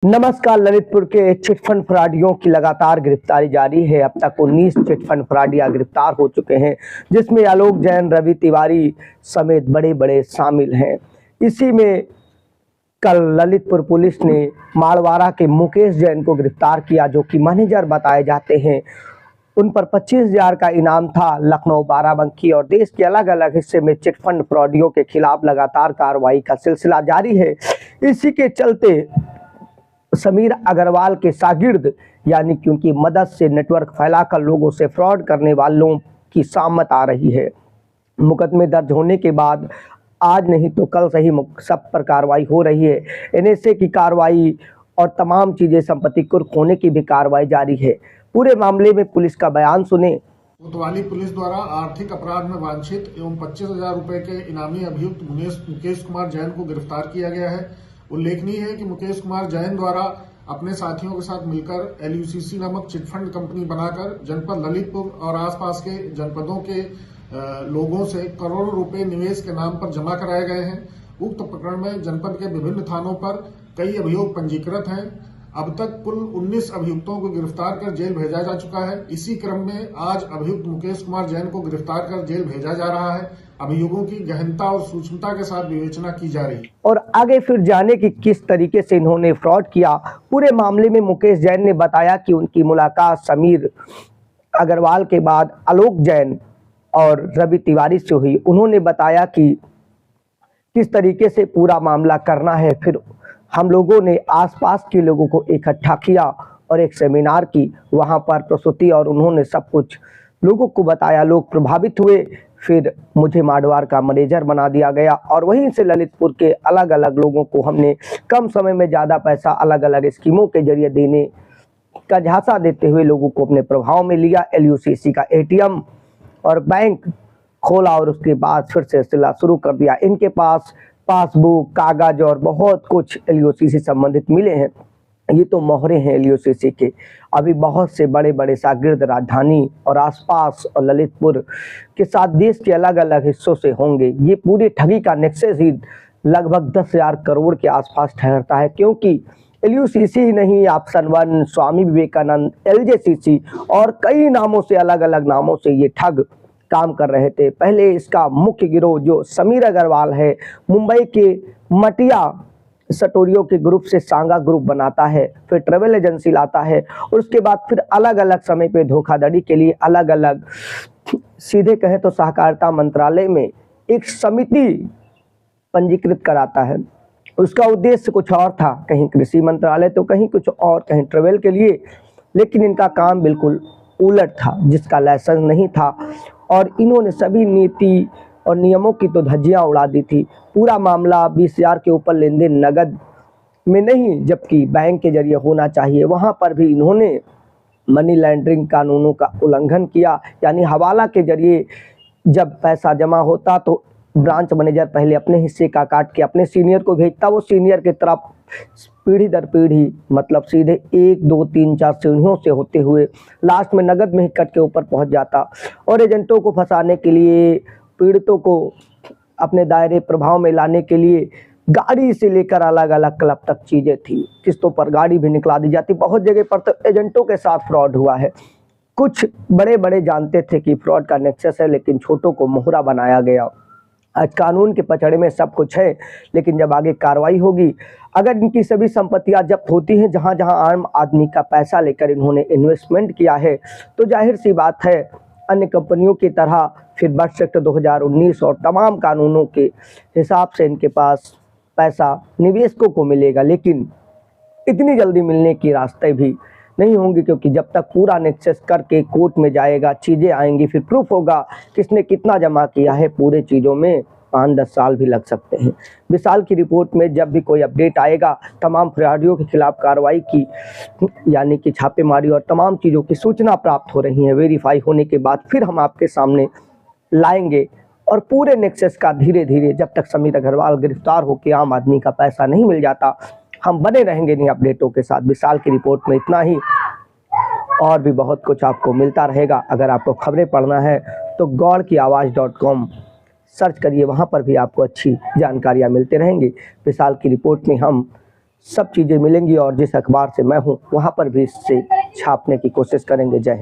नमस्कार। ललितपुर के चिटफंड फराडियों की लगातार गिरफ्तारी जारी है। अब तक 19 चिटफंड फराडिया गिरफ्तार हो चुके हैं, जिसमें आलोक जैन, रवि तिवारी समेत बड़े बड़े शामिल हैं। इसी में कल ललितपुर पुलिस ने माड़वाड़ा के मुकेश जैन को गिरफ्तार किया, जो कि मैनेजर बताए जाते हैं। उन पर 25,000 का इनाम था। लखनऊ, बाराबंकी और देश के अलग अलग हिस्से में चिटफंड फराडियों के खिलाफ लगातार कार्रवाई का सिलसिला जारी है। इसी के चलते समीर अग्रवाल के शागिर्द यानी कि उनकी मदद से नेटवर्क फैलाकर लोगों से फ्रॉड करने वालों की शामत आ रही है। मुकदमे दर्ज होने के बाद आज नहीं तो कल से ही सब पर कार्रवाई हो रही है। एनएसए की कार्रवाई और तमाम चीजें संपत्ति कुर्क होने की भी कार्रवाई जारी है। पूरे मामले में पुलिस का बयान सुने। कोतवाली पुलिस द्वारा आर्थिक अपराध में वांछित एवं 25,000 रुपए के इनामी अभियुक्त मुकेश कुमार जैन को गिरफ्तार किया गया है। उल्लेखनीय है कि मुकेश कुमार जैन द्वारा अपने साथियों के साथ मिलकर एलयूसीसी नामक चिटफंड कंपनी बनाकर जनपद ललितपुर और आसपास के जनपदों के लोगों से करोड़ों रुपए निवेश के नाम पर जमा कराए गए हैं। उक्त प्रकरण में जनपद के विभिन्न थानों पर कई अभियोग पंजीकृत हैं। अब तक कुल 19 अभियुक्तों को गिरफ्तार कर जेल भेजा जा चुका है। इसी क्रम में आज अभियुक्त मुकेश कुमार जैन को गिरफ्तार कर जेल भेजा जा रहा है। अभियोगों की गहनता और सूक्ष्मता के साथ विवेचना की जा रही है। और आगे फिर जाने की किस तरीके से इन्होंने फ्रॉड किया, पूरे मामले में मुकेश जैन ने बताया कि उनकी मुलाकात समीर अग्रवाल के बाद आलोक जैन और रवि तिवारी से हुई। उन्होंने बताया कि किस तरीके से पूरा मामला करना है। फिर हम लोगों ने आसपास के लोगों को इकट्ठा किया और एक सेमिनार की, वहां पर प्रस्तुति और उन्होंने सब कुछ लोगों को बताया। लोग प्रभावित हुए। फिर मुझे माड़वाड़ का मैनेजर बना दिया गया और वहीं से ललितपुर के अलग अलग लोगों को हमने कम समय में ज़्यादा पैसा अलग अलग स्कीमों के जरिए देने का झांसा देते हुए लोगों को अपने प्रभाव में लिया। एलयूसीसी का एटीएम और बैंक खोला और उसके बाद फिर से सिलसिला शुरू कर दिया। इनके पास पासबुक, कागज और बहुत कुछ एलयूसीसी संबंधित मिले हैं। ये तो मोहरे हैं एलयूसीसी के। अभी बहुत से बड़े बड़े शागिर्द राजधानी और आसपास और ललितपुर के साथ देश के अलग अलग हिस्सों से होंगे। ये पूरी ठगी का नेक्सस ही लगभग 10,000 करोड़ के आसपास ठहरता है, क्योंकि एलयूसीसी ही नहीं, ऑप्शन 1, स्वामी विवेकानंद, एलजेसीसी और कई नामों से, अलग अलग नामों से ये ठग काम कर रहे थे। पहले इसका मुख्य गिरोह जो समीर अग्रवाल है, मुंबई के मटिया सटोरियों के ग्रुप से सांगा ग्रुप बनाता है, फिर ट्रेवल एजेंसी लाता है और उसके बाद फिर अलग अलग समय पे धोखाधड़ी के लिए अलग अलग, सीधे कहें तो सहकारिता मंत्रालय में एक समिति पंजीकृत कराता है। उसका उद्देश्य कुछ और था, कहीं कृषि मंत्रालय तो कहीं कुछ और, कहीं ट्रेवल के लिए, लेकिन इनका काम बिल्कुल उलट था, जिसका लाइसेंस नहीं था। और इन्होंने सभी नीति और नियमों की तो धज्जियां उड़ा दी थी। पूरा मामला 20,000 के ऊपर लेन देन नगद में नहीं, जबकि बैंक के जरिए होना चाहिए, वहां पर भी इन्होंने मनी लॉन्ड्रिंग कानूनों का उल्लंघन किया। यानी हवाला के जरिए जब पैसा जमा होता तो ब्रांच मैनेजर पहले अपने हिस्से का काट के अपने सीनियर को भेजता, वो सीनियर की तरफ पीढ़ी दर पीढ़ी, मतलब सीधे 1, 2, 3, 4 सीढ़ियों से होते हुए लास्ट में नगद में ही कट के ऊपर पहुंच जाता। और एजेंटों को फंसाने के लिए, पीड़ितों को अपने दायरे प्रभाव में लाने के लिए गाड़ी से लेकर अलग अलग क्लब तक चीजें थी। किस्तों पर गाड़ी भी निकला दी जाती। बहुत जगह पर तो एजेंटों के साथ फ्रॉड हुआ है। कुछ बड़े बड़े जानते थे कि फ्रॉड का नेक्सस है, लेकिन छोटों को मोहरा बनाया गया। आज कानून के पचड़े में सब कुछ है, लेकिन जब आगे कार्रवाई होगी, अगर इनकी सभी संपत्तियां जब्त होती हैं, जहां जहां आम आदमी का पैसा लेकर इन्होंने इन्वेस्टमेंट किया है, तो जाहिर सी बात है अन्य कंपनियों की तरह फिर बर्थ सेक्टर 2019 और तमाम कानूनों के हिसाब से इनके पास पैसा निवेशकों को मिलेगा। लेकिन इतनी जल्दी मिलने की रास्ते भी नहीं होंगी, क्योंकि जब तक पूरा नेक्सस करके कोर्ट में जाएगा, चीज़ें आएंगी, फिर प्रूफ होगा किसने कितना जमा किया है। पूरे चीज़ों में 5-10 साल भी लग सकते हैं। विशाल की रिपोर्ट में जब भी कोई अपडेट आएगा, तमाम फराडियों के खिलाफ कार्रवाई की, यानी कि छापेमारी और तमाम चीज़ों की सूचना प्राप्त हो रही है, वेरीफाई होने के बाद फिर हम आपके सामने लाएंगे। और पूरे नेक्सस का धीरे धीरे, जब तक समीर अग्रवाल गिरफ्तार होकर आम आदमी का पैसा नहीं मिल जाता, हम बने रहेंगे इन अपडेटों के साथ। विशाल की रिपोर्ट में इतना ही, और भी बहुत कुछ आपको मिलता रहेगा। अगर आपको खबरें पढ़ना है तो gauड़कीआवाज़.com सर्च करिए, वहाँ पर भी आपको अच्छी जानकारियाँ मिलते रहेंगी। विशाल की रिपोर्ट में हम सब चीज़ें मिलेंगी और जिस अखबार से मैं हूँ वहाँ पर भी इससे छापने की कोशिश करेंगे। जय हिंद।